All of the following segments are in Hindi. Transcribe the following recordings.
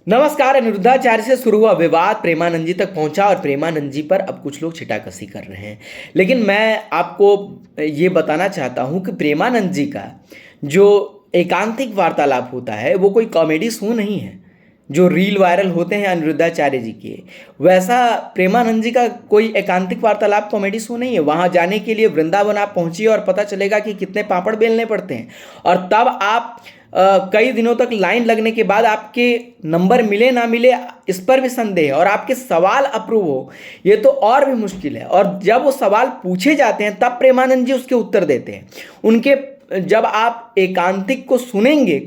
नमस्कार। अनिरुद्धाचार्य से शुरू हुआ विवाद प्रेमानंद जी तक पहुंचा और प्रेमानंद जी पर अब कुछ लोग छिटाकसी कर रहे हैं। लेकिन मैं आपको ये बताना चाहता हूं कि प्रेमानंद जी का जो एकांतिक वार्तालाप होता है वो कोई कॉमेडी शो नहीं है। जो रील वायरल होते हैं अनिरुद्धाचार्य जी के, वैसा प्रेमानंद जी का कोई एकांतिक वार्तालाप कॉमेडी शो नहीं है। वहां जाने के लिए वृंदावन आप पहुंचिए और पता चलेगा कि कितने पापड़ बेलने पड़ते हैं। और तब आप कई दिनों तक लाइन लगने के बाद आपके नंबर मिले ना मिले इस पर भी संदेह है, और आपके सवाल अप्रूव हो ये तो और भी मुश्किल है। और जब वो सवाल पूछे जाते हैं तब प्रेमानंद जी उसके उत्तर देते हैं। उनके जब आप एकांतिक को सुनेंगे,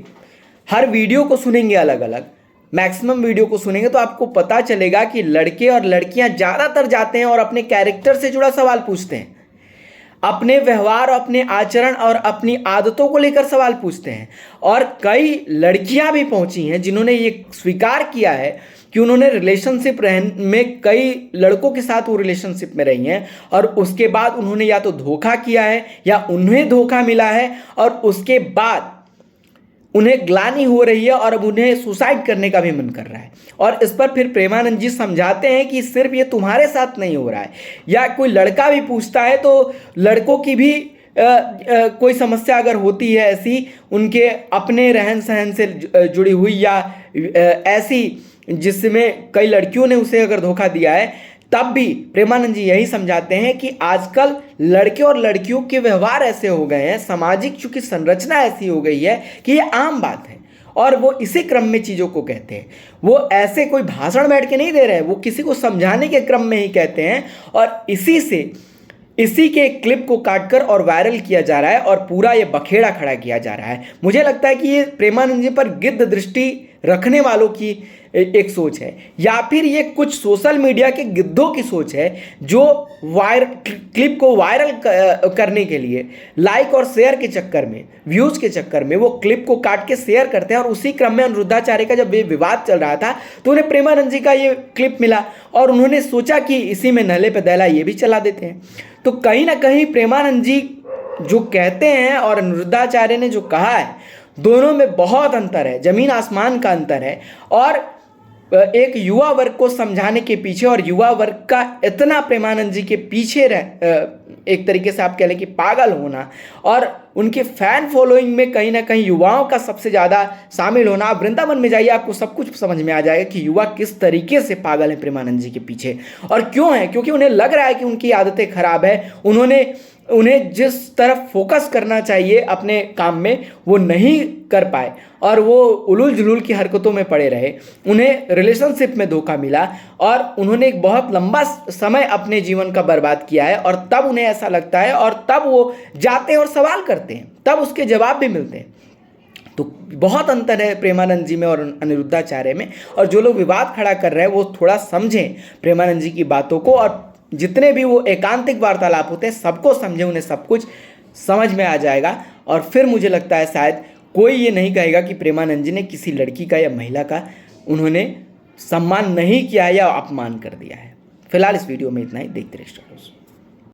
हर वीडियो को सुनेंगे, अलग अलग मैक्सिमम वीडियो को सुनेंगे, तो आपको पता चलेगा कि लड़के और लड़कियां ज़्यादातर जाते हैं और अपने कैरेक्टर से जुड़ा सवाल पूछते हैं, अपने व्यवहार, अपने आचरण और अपनी आदतों को लेकर सवाल पूछते हैं। और कई लड़कियां भी पहुंची हैं जिन्होंने ये स्वीकार किया है कि उन्होंने रिलेशनशिप में कई लड़कों के साथ वो रिलेशनशिप में रही हैं और उसके बाद उन्होंने या तो धोखा किया है या उन्हें धोखा मिला है, और उसके बाद उन्हें ग्लानि हो रही है और अब उन्हें सुसाइड करने का भी मन कर रहा है। और इस पर फिर प्रेमानंद जी समझाते हैं कि सिर्फ ये तुम्हारे साथ नहीं हो रहा है, या कोई लड़का भी पूछता है तो लड़कों की भी कोई समस्या अगर होती है ऐसी, उनके अपने रहन सहन से जुड़ी हुई या ऐसी जिसमें कई लड़कियों ने उसे अगर धोखा दिया है, तब भी प्रेमानंद जी यही समझाते हैं कि आजकल लड़के और लड़कियों के व्यवहार ऐसे हो गए हैं, सामाजिक चूंकि संरचना ऐसी हो गई है कि ये आम बात है। और वो इसी क्रम में चीज़ों को कहते हैं। वो ऐसे कोई भाषण बैठ के नहीं दे रहे हैं, वो किसी को समझाने के क्रम में ही कहते हैं। और इसी के क्लिप को काटकर और वायरल किया जा रहा है और पूरा ये बखेड़ा खड़ा किया जा रहा है। मुझे लगता है कि ये प्रेमानंद जी पर गिद्ध दृष्टि रखने वालों की एक सोच है, या फिर ये कुछ सोशल मीडिया के गिद्धों की सोच है जो क्लिप को वायरल करने के लिए लाइक और शेयर के चक्कर में, व्यूज के चक्कर में वो क्लिप को काट के शेयर करते हैं। और उसी क्रम में अनिरुद्धाचार्य का जब ये विवाद चल रहा था तो उन्हें प्रेमानंद जी का ये क्लिप मिला और उन्होंने सोचा कि इसी में नले पे दहला ये भी चला देते हैं। तो कहीं ना कहीं प्रेमानंद जी जो कहते हैं और अनिरुद्धाचार्य ने जो कहा है, दोनों में बहुत अंतर है, जमीन आसमान का अंतर है। और एक युवा वर्ग को समझाने के पीछे और युवा वर्ग का इतना प्रेमानंद जी के पीछे एक तरीके से आप कह लें कि पागल होना, और उनके फैन फॉलोइंग में कहीं ना कहीं युवाओं का सबसे ज़्यादा शामिल होना। आप वृंदावन में जाइए, आपको सब कुछ समझ में आ जाएगा कि युवा किस तरीके से पागल है प्रेमानंद जी के पीछे। और क्यों है? क्योंकि उन्हें लग रहा है कि उनकी आदतें खराब है, उन्हें जिस तरफ फोकस करना चाहिए अपने काम में वो नहीं कर पाए और वो उलूल जुलूल की हरकतों में पड़े रहे। उन्हें रिलेशनशिप में धोखा मिला और उन्होंने एक बहुत लंबा समय अपने जीवन का बर्बाद किया है, और तब उन्हें ऐसा लगता है और तब वो जाते हैं और सवाल करते हैं, तब उसके जवाब भी मिलते हैं। तो बहुत अंतर है प्रेमानंद जी में और अनिरुद्धाचार्य में। और जो लोग विवाद खड़ा कर रहे हैं वो थोड़ा समझें प्रेमानंद जी की बातों को, और जितने भी वो एकांतिक वार्तालाप होते हैं सबको समझें, उन्हें सब कुछ समझ में आ जाएगा। और फिर मुझे लगता है शायद कोई ये नहीं कहेगा कि प्रेमानंद जी ने किसी लड़की का या महिला का उन्होंने सम्मान नहीं किया या अपमान कर दिया है। फिलहाल इस वीडियो में इतना ही। देखते रहिए स्टार न्यूज़।